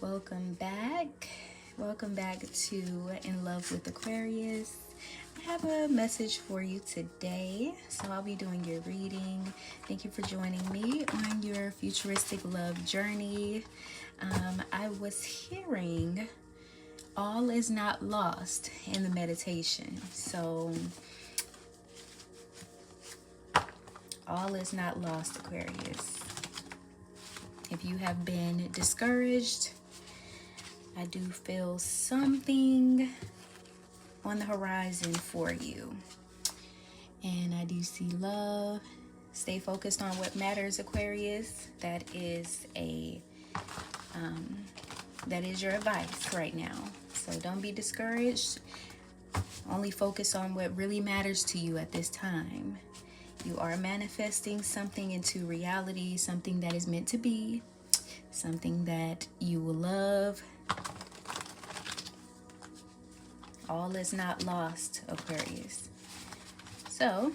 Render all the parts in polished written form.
Welcome back. Welcome back to In Love with Aquarius. I have a message for you today. So I'll be doing your reading. Thank you for joining me on your futuristic love journey. I was hearing all is not lost in the meditation. So all is not lost, Aquarius. If you have been discouraged, I do feel something on the horizon for you. And I do see love. Stay focused on what matters, Aquarius. That is your advice right now. So don't be discouraged. Only focus on what really matters to you at this time. You are manifesting something into reality, something that is meant to be, something that you will love. All is not lost, Aquarius. So,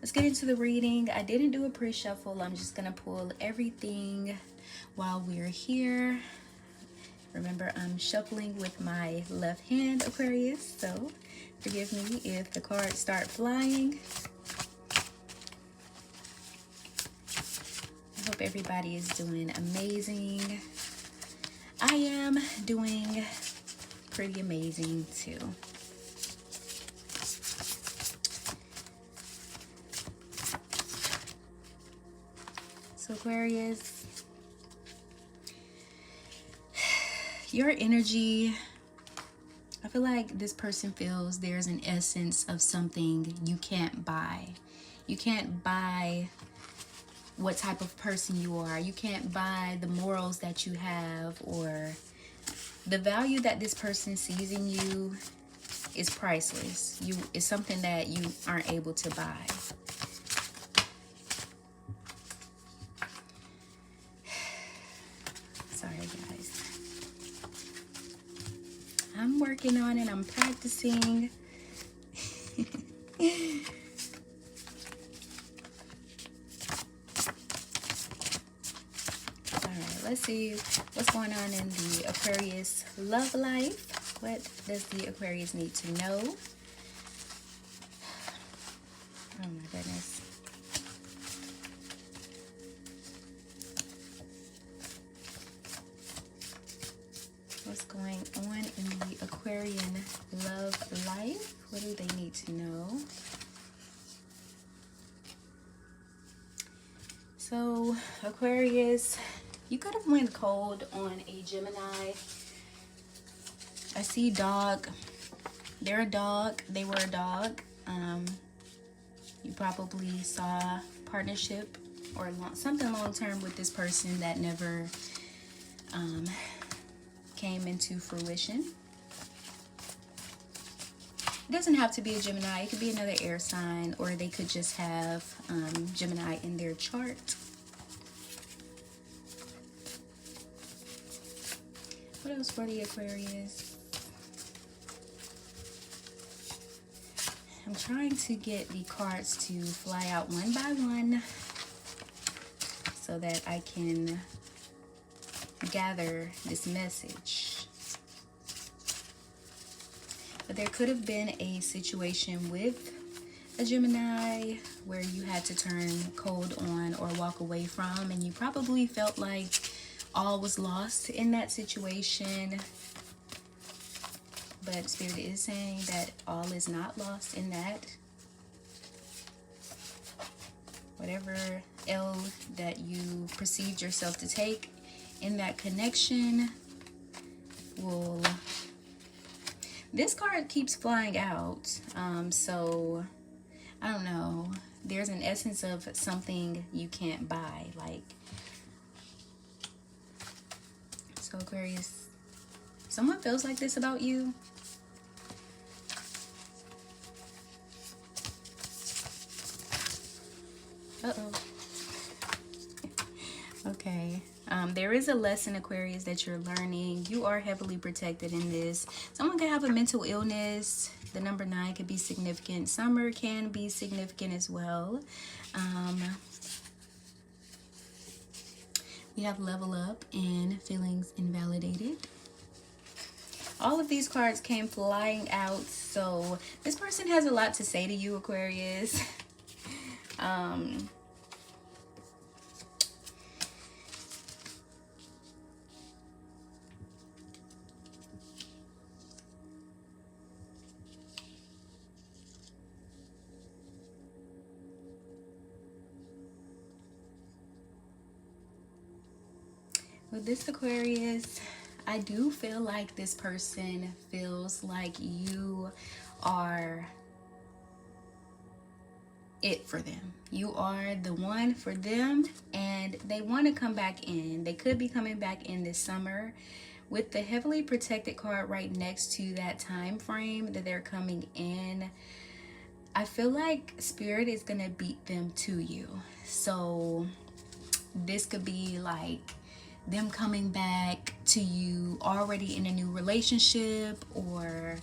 let's get into the reading. I didn't do a pre-shuffle. I'm just going to pull everything while we're here. Remember, I'm shuffling with my left hand, Aquarius. So, forgive me if the cards start flying. I hope everybody is doing amazing. I am doing pretty amazing too. So Aquarius, your energy, I feel like this person feels there's an essence of something you can't buy. You can't buy what type of person you are. You can't buy the morals that you have, or the value that this person sees in you is priceless. It's something that you aren't able to buy. Sorry, guys. I'm working on it. I'm practicing. Let's see what's going on in the Aquarius love life. What does the Aquarius need to know? Oh my goodness. What's going on in the Aquarian love life? What do they need to know? So, Aquarius, you could have went cold on a Gemini. I see dog. They're a dog. They were a dog. You probably saw partnership or something long-term with this person that never came into fruition. It doesn't have to be a Gemini. It could be another air sign, or they could just have Gemini in their chart. What else for the Aquarius? I'm trying to get the cards to fly out one by one so that I can gather this message. But there could have been a situation with a Gemini where you had to turn cold on or walk away from, and you probably felt like all was lost in that situation. But Spirit is saying that all is not lost in that. Whatever L that you perceived yourself to take in that connection will... This card keeps flying out. So, I don't know. There's an essence of something you can't buy. Like, so Aquarius, someone feels like this about you. Uh-oh. Okay. There is a lesson, Aquarius, that you're learning. You are heavily protected in this. Someone could have a mental illness. The number 9 could be significant. Summer can be significant as well. We have level up in feelings invalidated. of these cards came flying out. So this person has a lot to say to you, Aquarius. With this, Aquarius, I do feel like this person feels like you are it for them. You are the one for them, and they want to come back in. They could be coming back in this summer. With the heavily protected card right next to that time frame that they're coming in, I feel like Spirit is going to beat them to you. So this could be like them coming back to you already in a new relationship, or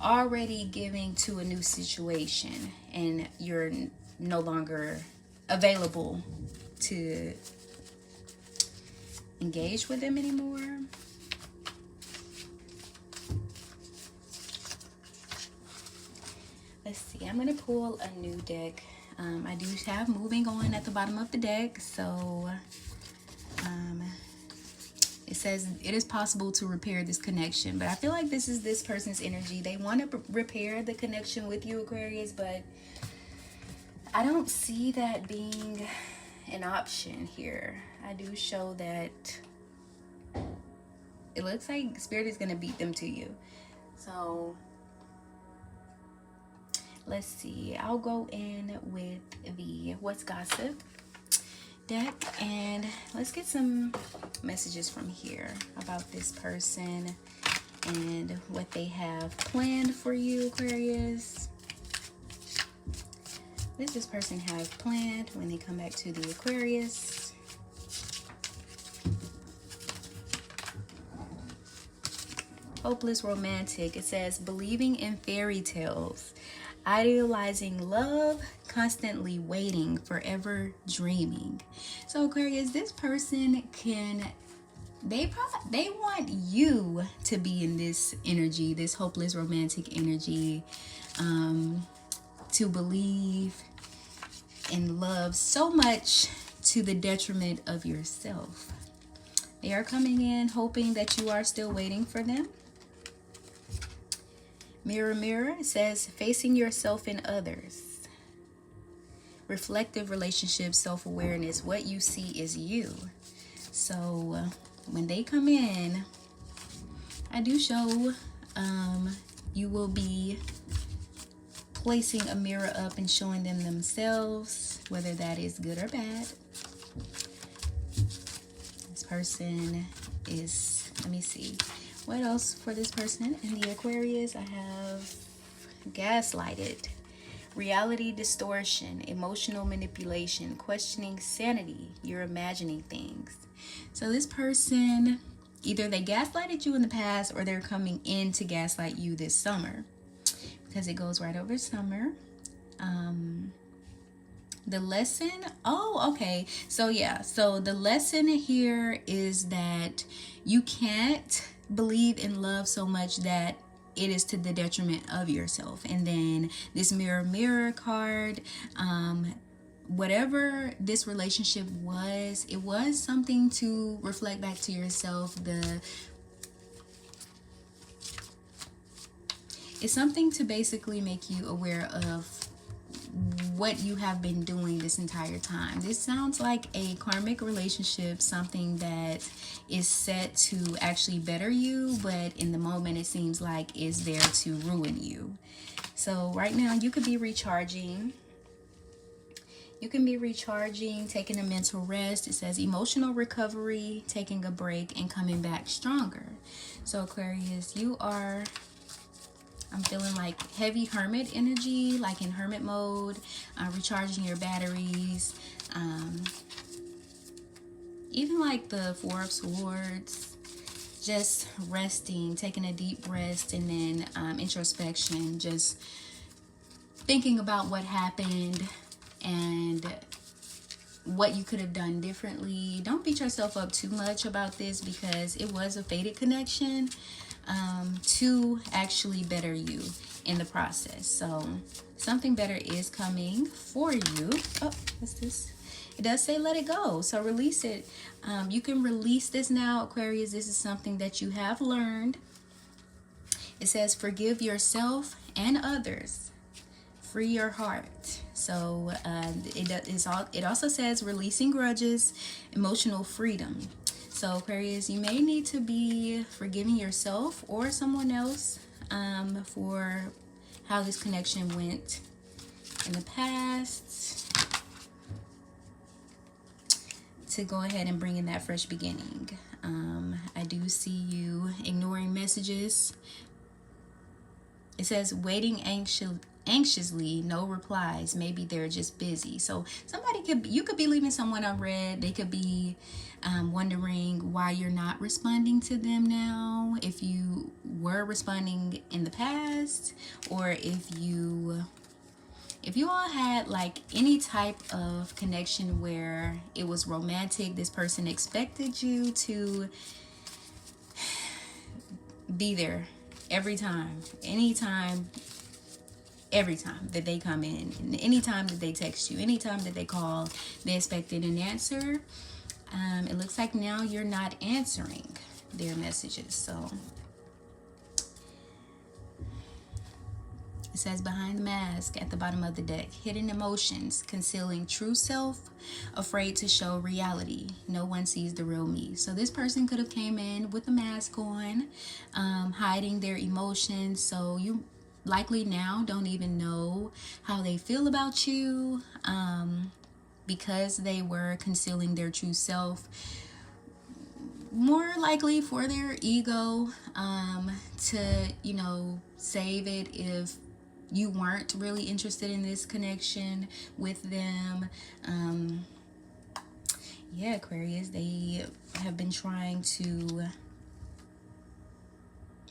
already giving to a new situation, and you're no longer available to engage with them anymore. Let's see, I'm gonna pull a new deck. I do have moving on at the bottom of the deck, so it says it is possible to repair this connection, but I feel like this is this person's energy. They want to repair the connection with you, Aquarius, but I don't see that being an option here. I do show that it looks like Spirit is going to beat them to you. So let's see. I'll go in with the What's Gossip deck, and let's get some messages from here about this person and what they have planned for you, Aquarius. What does this person have planned when they come back to the Aquarius? Hopeless romantic. It says believing in fairy tales, idealizing love, constantly waiting, forever dreaming. So Aquarius, this person they want you to be in this energy, this hopeless romantic energy, to believe in love so much to the detriment of yourself. They are coming in hoping that you are still waiting for them. Mirror, mirror, it says facing yourself and others. Reflective relationships, self-awareness. What you see is you. So when they come in, I do show you will be placing a mirror up and showing them themselves, whether that is good or bad. This person is, let me see. What else for this person in the Aquarius? I have gaslighted, reality distortion, emotional manipulation, questioning sanity. You're imagining things. So this person, either they gaslighted you in the past, or they're coming in to gaslight you this summer, because it goes right over summer. The lesson, oh, okay. So yeah, so the lesson here is that you can't believe in love so much that it is to the detriment of yourself. And then this mirror, mirror card, whatever this relationship was, it was something to reflect back to yourself. It's something to basically make you aware of what you have been doing this entire time. This sounds like a karmic relationship, something that is set to actually better you, but in the moment it seems like it's there to ruin you. So right now you could be recharging. You can be recharging, taking a mental rest. It says emotional recovery, taking a break, and coming back stronger. So Aquarius, you are, I'm feeling like heavy hermit energy, like in hermit mode, recharging your batteries. Even like the Four of Swords, just resting, taking a deep rest, and then introspection, just thinking about what happened and what you could have done differently. Don't beat yourself up too much about this, because it was a fated connection. to actually better you in the process. So something better is coming for you. Oh, what's this? It does say let it go, so release it. You can release this now, Aquarius. This is something that you have learned. It says forgive yourself and others, free your heart. So it also says releasing grudges, emotional freedom. So Aquarius, you may need to be forgiving yourself or someone else for how this connection went in the past, to go ahead and bring in that fresh beginning. I do see you ignoring messages. It says waiting anxiously, no replies. Maybe they're just busy. So you could be leaving someone unread. They could be wondering why you're not responding to them now, if you were responding in the past, or if you all had like any type of connection where it was romantic. This person expected you to be there every time, anytime, every time that they come in, anytime that they text you, anytime that they call, they expected an answer. It looks like now you're not answering their messages. So it says behind the mask at the bottom of the deck, hidden emotions, concealing true self, afraid to show reality. No one sees the real me. So this person could have came in with a mask on, hiding their emotions. So you likely now don't even know how they feel about you, because they were concealing their true self, more likely for their ego, to, save it if you weren't really interested in this connection with them. Yeah, Aquarius, they have been trying to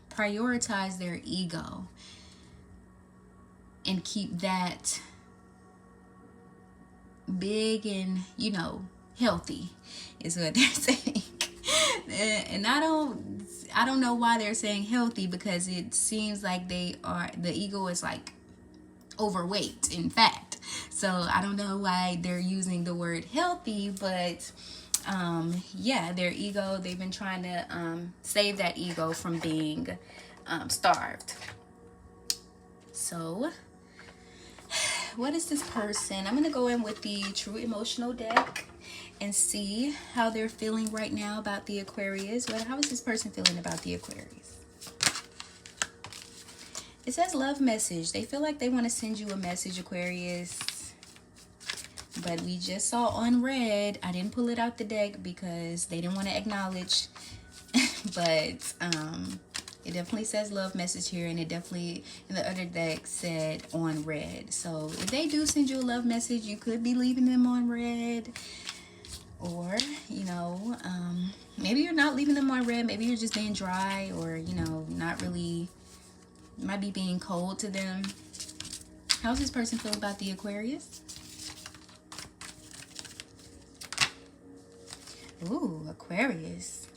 prioritize their ego and keep that big and, healthy is what they're saying. And I don't know why they're saying healthy, because it seems like the ego is like overweight, in fact. So I don't know why they're using the word healthy, but yeah, their ego, they've been trying to save that ego from being starved. So what is this person? I'm going to go in with the True Emotional deck and see how they're feeling right now about the Aquarius. How is this person feeling about the Aquarius? It says love message. They feel like they want to send you a message, Aquarius. But we just saw on red. I didn't pull it out the deck because they didn't want to acknowledge. But it definitely says love message here, and it definitely in the other deck said on red. So if they do send you a love message, you could be leaving them on red. Or, maybe you're not leaving them on red. Maybe you're just being dry, or, not really, might be being cold to them. How's this person feel about the Aquarius? Ooh, Aquarius.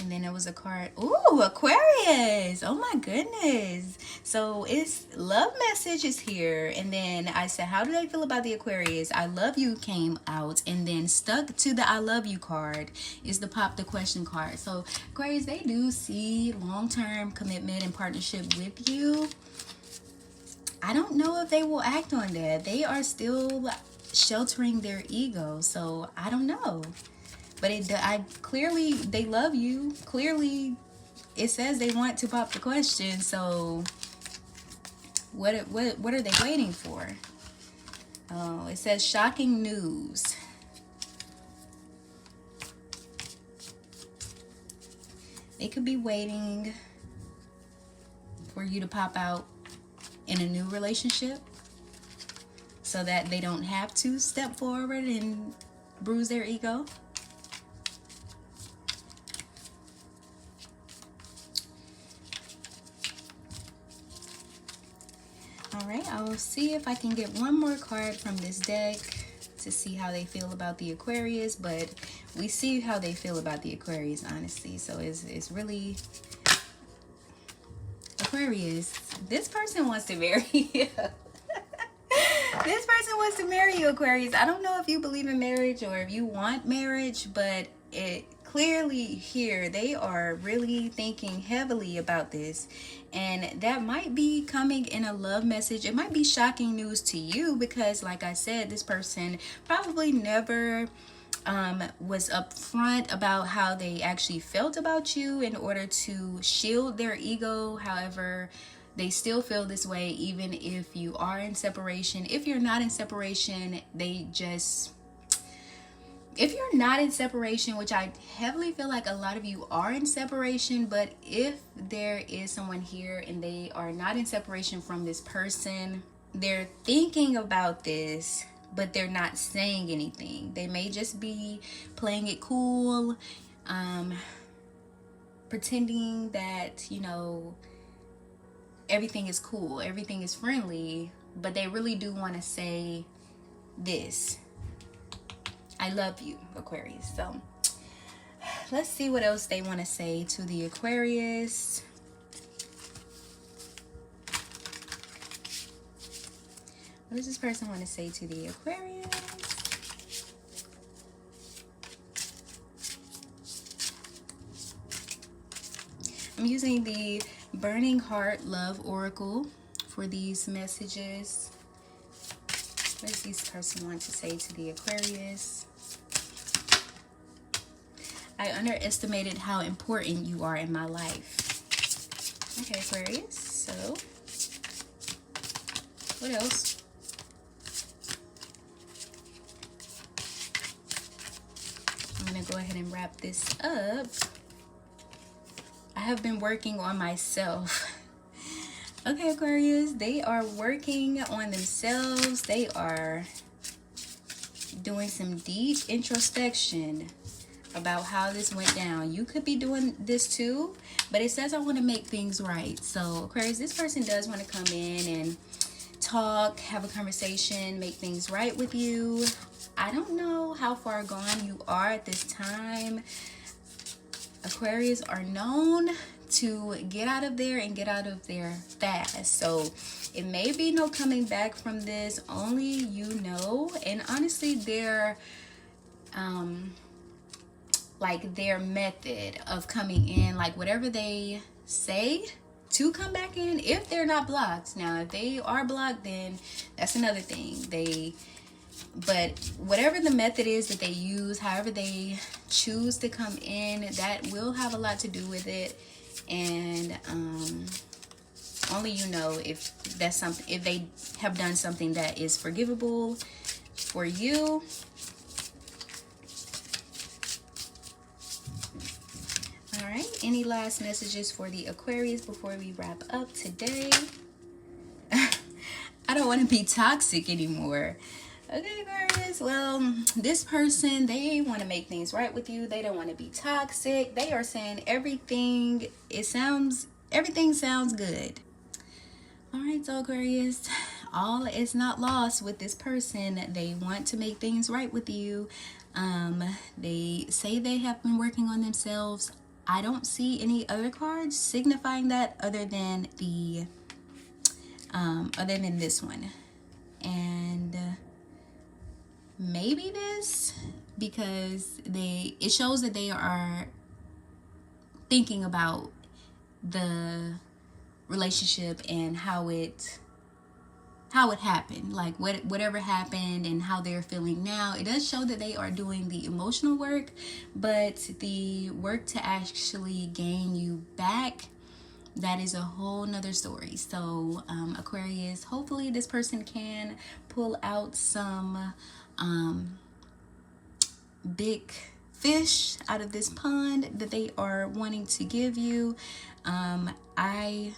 And then there was a card. Ooh, Aquarius. Oh my goodness. So it's love message is here. And then I said, how do they feel about the Aquarius? I love you came out. And then stuck to the I love you card is the pop the question card. So Aquarius, they do see long-term commitment and partnership with you. I don't know if they will act on that. They are still sheltering their ego. So I don't know. But clearly they love you. Clearly it says they want to pop the question. So what are they waiting for? Oh, it says shocking news. They could be waiting for you to pop out in a new relationship so that they don't have to step forward and bruise their ego. All right, I will see if I can get one more card from this deck to see how they feel about the Aquarius, but we see how they feel about the Aquarius, honestly. So it's really Aquarius, this person wants to marry you. This person wants to marry you, Aquarius. I don't know if you believe in marriage or if you want marriage, but it clearly here they are really thinking heavily about this, and that might be coming in a love message. It might be shocking news to you because, like I said, this person probably never was upfront about how they actually felt about you in order to shield their ego. However, they still feel this way even if you are in separation. If you're not in separation, if you're not in separation, which I heavily feel like a lot of you are in separation, but if there is someone here and they are not in separation from this person, they're thinking about this, but they're not saying anything. They may just be playing it cool, pretending that, you know, everything is cool, everything is friendly, but they really do want to say this: I love you, Aquarius. So let's see what else they want to say to the Aquarius. What does this person want to say to the Aquarius? I'm using the Burning Heart Love Oracle for these messages. What does this person want to say to the Aquarius? I underestimated how important you are in my life. Okay, Aquarius. So, what else? I'm going to go ahead and wrap this up. I have been working on myself. Okay, Aquarius, they are working on themselves. They are doing some deep introspection about how this went down. You could be doing this too, but it says I want to make things right. So, Aquarius, this person does want to come in and talk, have a conversation, make things right with you. I don't know how far gone you are at this time. Aquarius are known to get out of there and get out of there fast. So it may be no coming back from this, only you know. And honestly, their method of coming in, like whatever they say to come back in, if they're not blocked. Now, if they are blocked, then that's another thing. But whatever the method is that they use, however they choose to come in, that will have a lot to do with it. And only you know if that's something, if they have done something that is forgivable for you. All right, any last messages for the Aquarius before we wrap up today? I don't want to be toxic anymore. Okay, Aquarius, well, this person, they want to make things right with you. They don't want to be toxic. They are saying everything sounds good. All right, so Aquarius, all is not lost with this person. They want to make things right with you. They say they have been working on themselves. I don't see any other cards signifying that other than this one. And maybe this, because it shows that they are thinking about the relationship and how it happened, like whatever happened and how they're feeling now. It does show that they are doing the emotional work, but the work to actually gain you back, that is a whole nother story. So Aquarius, hopefully this person can pull out some big fish out of this pond that they are wanting to give you. I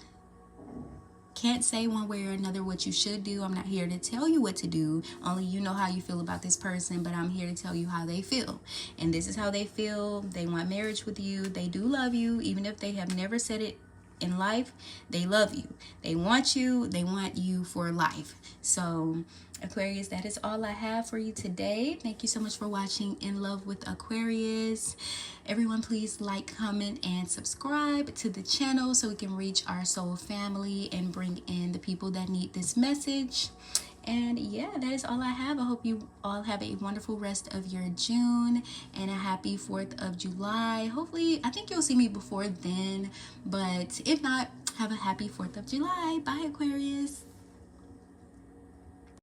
can't say one way or another what you should do. I'm not here to tell you what to do. Only you know how you feel about this person, but I'm here to tell you how they feel. And this is how they feel. They want marriage with you. They do love you, even if they have never said it in life. They love you. They want you. They want you for life. So Aquarius, that is all I have for you today. Thank you so much for watching In Love with Aquarius. Everyone, please like, comment, and subscribe to the channel so we can reach our soul family and bring in the people that need this message. And yeah, that is all I have. I hope you all have a wonderful rest of your June and a happy 4th of July. Hopefully, I think you'll see me before then, but if not, have a happy 4th of July. Bye, Aquarius.